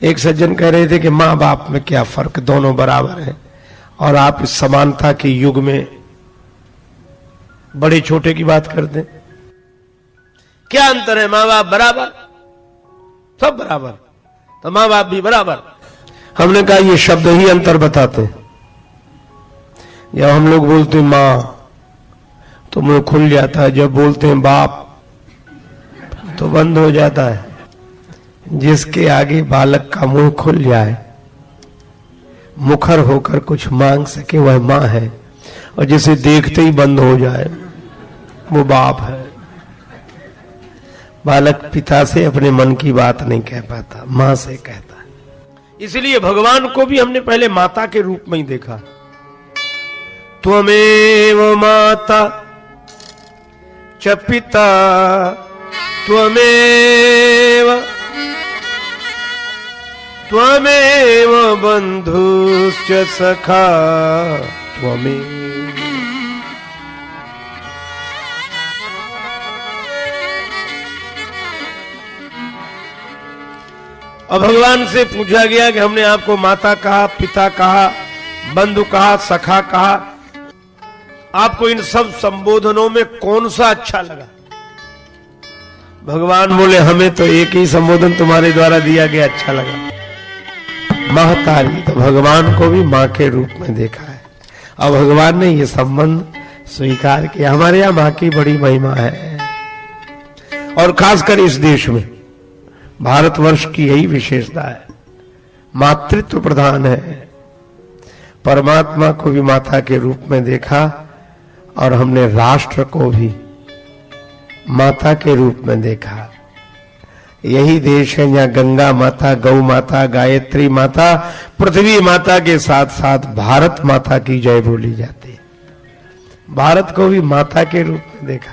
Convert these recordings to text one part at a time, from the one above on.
एक सज्जन कह रहे थे कि माँ बाप में क्या फर्क, दोनों बराबर हैं। और आप इस समानता के युग में बड़े छोटे की बात करते हैं। क्या अंतर है? माँ बाप बराबर, सब बराबर, तो माँ बाप भी बराबर। हमने कहा ये शब्द ही अंतर बताते हैं। जब हम लोग बोलते हैं माँ तो मुंह खुल जाता है, जब बोलते हैं बाप तो बंद हो जाता है। जिसके आगे बालक का मुंह खुल जाए, मुखर होकर कुछ मांग सके, वह माँ है। और जिसे देखते ही बंद हो जाए वो बाप है। बालक पिता से अपने मन की बात नहीं कह पाता, माँ से कहता है। इसलिए भगवान को भी हमने पहले माता के रूप में ही देखा। त्वमेव माता च पिता त्वमेव बंधुश्च सखा त्वमेव। अब भगवान से पूछा गया कि हमने आपको माता कहा, पिता कहा, बंधु कहा, सखा कहा, आपको इन सब संबोधनों में कौन सा अच्छा लगा? भगवान बोले हमें तो एक ही संबोधन तुम्हारे द्वारा दिया गया अच्छा लगा, महतारी। तो भगवान को भी मां के रूप में देखा है और भगवान ने ये संबंध स्वीकार किया। हमारे यहां मां की बड़ी महिमा है और खासकर इस देश में, भारतवर्ष की यही विशेषता है, मातृत्व प्रधान है। परमात्मा को भी माता के रूप में देखा और हमने राष्ट्र को भी माता के रूप में देखा। यही देश है जहां गंगा माता, गौ माता, गायत्री माता, पृथ्वी माता के साथ साथ भारत माता की जय बोली जाती है। भारत को भी माता के रूप में देखा।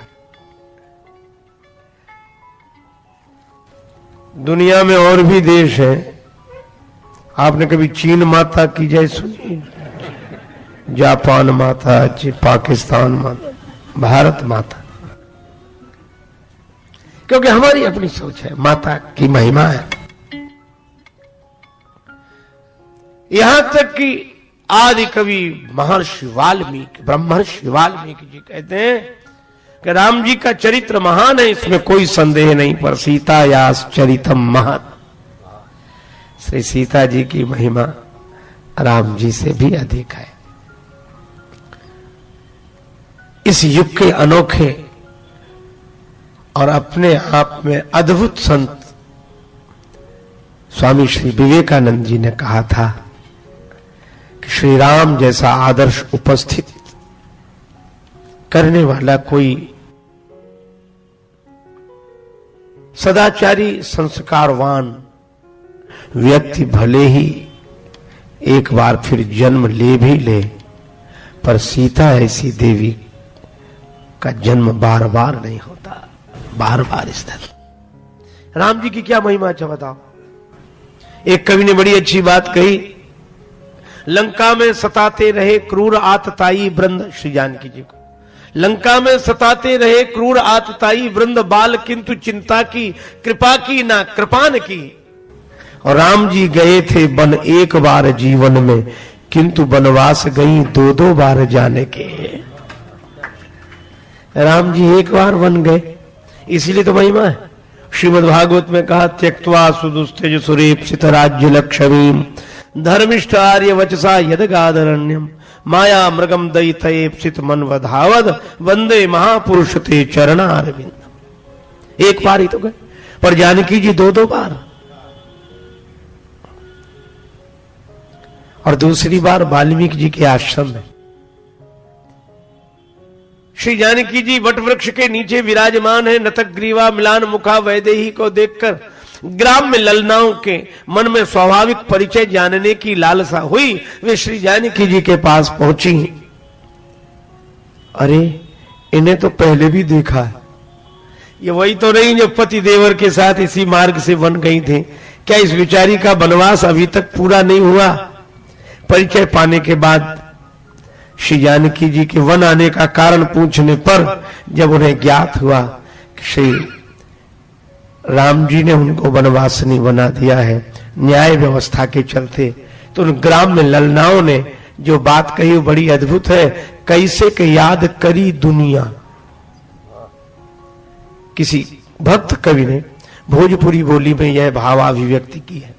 दुनिया में और भी देश हैं, आपने कभी चीन माता की जय सुनी? जापान माता, पाकिस्तान माता, भारत माता। क्योंकि हमारी अपनी सोच है, माता की महिमा है। यहां तक कि आदि कवि महर्षि वाल्मीकि, ब्रह्मर्षि वाल्मीकि जी कहते हैं कि राम जी का चरित्र महान है, इसमें कोई संदेह नहीं, पर सीता यास चरितम महत्। श्री सीता जी की महिमा राम जी से भी अधिक है। इस युग के अनोखे और अपने आप में अद्भुत संत स्वामी श्री विवेकानंद जी ने कहा था कि श्री राम जैसा आदर्श उपस्थित करने वाला कोई सदाचारी संस्कारवान व्यक्ति भले ही एक बार फिर जन्म ले भी ले, पर सीता ऐसी देवी का जन्म बार बार नहीं होता, बार बार स्थिर। राम जी की क्या महिमा, अच्छा बताओ। एक कवि ने बड़ी अच्छी बात कही, लंका में सताते रहे क्रूर आतताई वृंद, श्री जानकी जी को लंका में सताते रहे क्रूर आतताई वृंद, बाल किंतु चिंता की कृपा की ना कृपान की। और राम जी गए थे वन एक बार जीवन में, किंतु वनवास गई दो दो बार जाने के। राम जी एक बार वन गए, इसीलिए तो महिमा है। श्रीमद् भागवत में कहा, त्यक्त्वा सुदुस्तेज सुरेप्सित राज्य लक्ष्मीम धर्मिष्ठ आर्य वचसा यदगादरण्यम माया मृगम दयितयेप्सित मनवधावद वंदे महापुरुष ते चरणारविंद। एक बार ही तो गए, पर जानकी जी दो दो बार। और दूसरी बार वाल्मीकि जी के आश्रम में श्री जानकी जी वट वृक्ष के नीचे विराजमान है। नतग्रीवा मिलान मुखा वैदेही को देखकर ग्राम में ललनाओं के मन में स्वाभाविक परिचय जानने की लालसा हुई। वे श्री जानकी जी के पास पहुंची। अरे इन्हें तो पहले भी देखा है, ये वही तो नहीं जो पति देवर के साथ इसी मार्ग से वन गई थे। क्या इस विचारी का वनवास अभी तक पूरा नहीं हुआ? परिचय पाने के बाद श्री जानकी जी के वन आने का कारण पूछने पर जब उन्हें ज्ञात हुआ कि श्री राम जी ने उनको वनवासिनी बना दिया है न्याय व्यवस्था के चलते। तो उन ग्राम में ललनाओं ने जो बात कही वो बड़ी अद्भुत है। कैसे के याद करी दुनिया, किसी भक्त कवि ने भोजपुरी बोली में यह भावाभिव्यक्ति की है।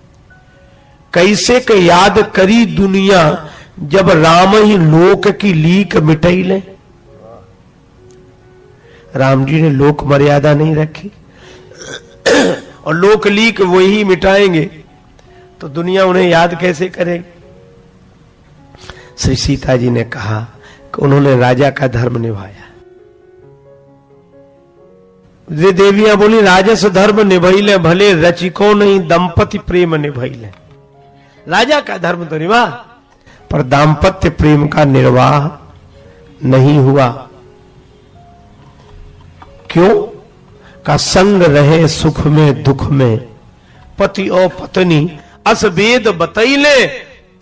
कैसे के याद करी दुनिया, जब राम ही लोक की लीक मिटई ले। राम जी ने लोक मर्यादा नहीं रखी और लोक लीक वही मिटाएंगे तो दुनिया उन्हें याद कैसे करेगी। श्री सीता जी ने कहा कि उन्होंने राजा का धर्म निभाया। वे देवियां बोली राजस धर्म निभैले भले रचिको नहीं दंपति प्रेम निभैले। राजा का धर्म तो निभा पर दाम्पत्य प्रेम का निर्वाह नहीं हुआ। क्यों? का संग रहे सुख में दुख में, पति और पत्नी अस वेद बतैले।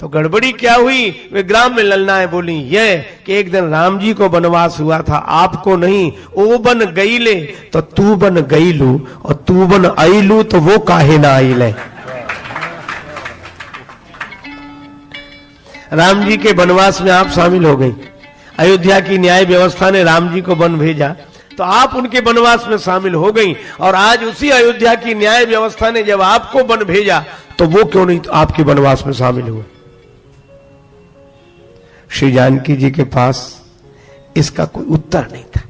तो गड़बड़ी क्या हुई? वे ग्राम में ललनाएं बोली ये कि एक दिन राम जी को वनवास हुआ था, आपको नहीं। ओ बन गईले तो तू बन गईलू और तू बन आईलू तो वो काहे ना आईले। राम जी के वनवास में आप शामिल हो गई। अयोध्या की न्याय व्यवस्था ने राम जी को वन भेजा तो आप उनके वनवास में शामिल हो गई। और आज उसी अयोध्या की न्याय व्यवस्था ने जब आपको वन भेजा तो वो क्यों नहीं तो आपके वनवास में शामिल हुए। श्री जानकी जी के पास इसका कोई उत्तर नहीं था,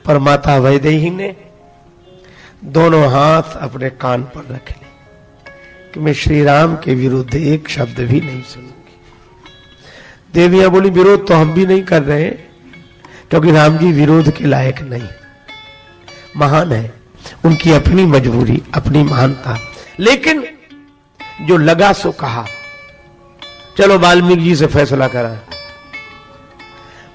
पर माता वैदेही ने दोनों हाथ अपने कान पर रख लिए कि मैं श्री राम के विरुद्ध एक शब्द भी नहीं सुनूंगी। देवियां बोली विरोध तो हम भी नहीं कर रहे क्योंकि राम जी विरोध के लायक नहीं, महान है, उनकी अपनी मजबूरी, अपनी महानता। लेकिन जो लगा सो कहा। चलो वाल्मीकि जी से फैसला करा।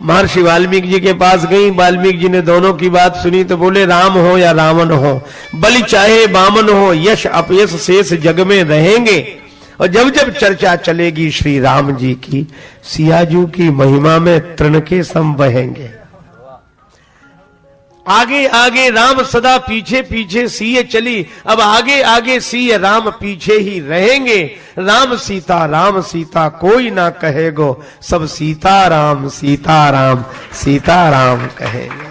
महर्षि वाल्मीकि जी के पास गई। वाल्मीकि जी ने दोनों की बात सुनी तो बोले राम हो या रावण हो, बलि चाहे बामन हो, यश अपयश शेष जग में रहेंगे। और जब जब चर्चा चलेगी श्री राम जी की, सियाजू की महिमा में तृण के सम बहेंगे। आगे आगे राम सदा पीछे पीछे सीए चली, अब आगे आगे सीए राम पीछे ही रहेंगे। राम सीता कोई ना कहेगो, सब सीता राम सीता राम कहेंगे।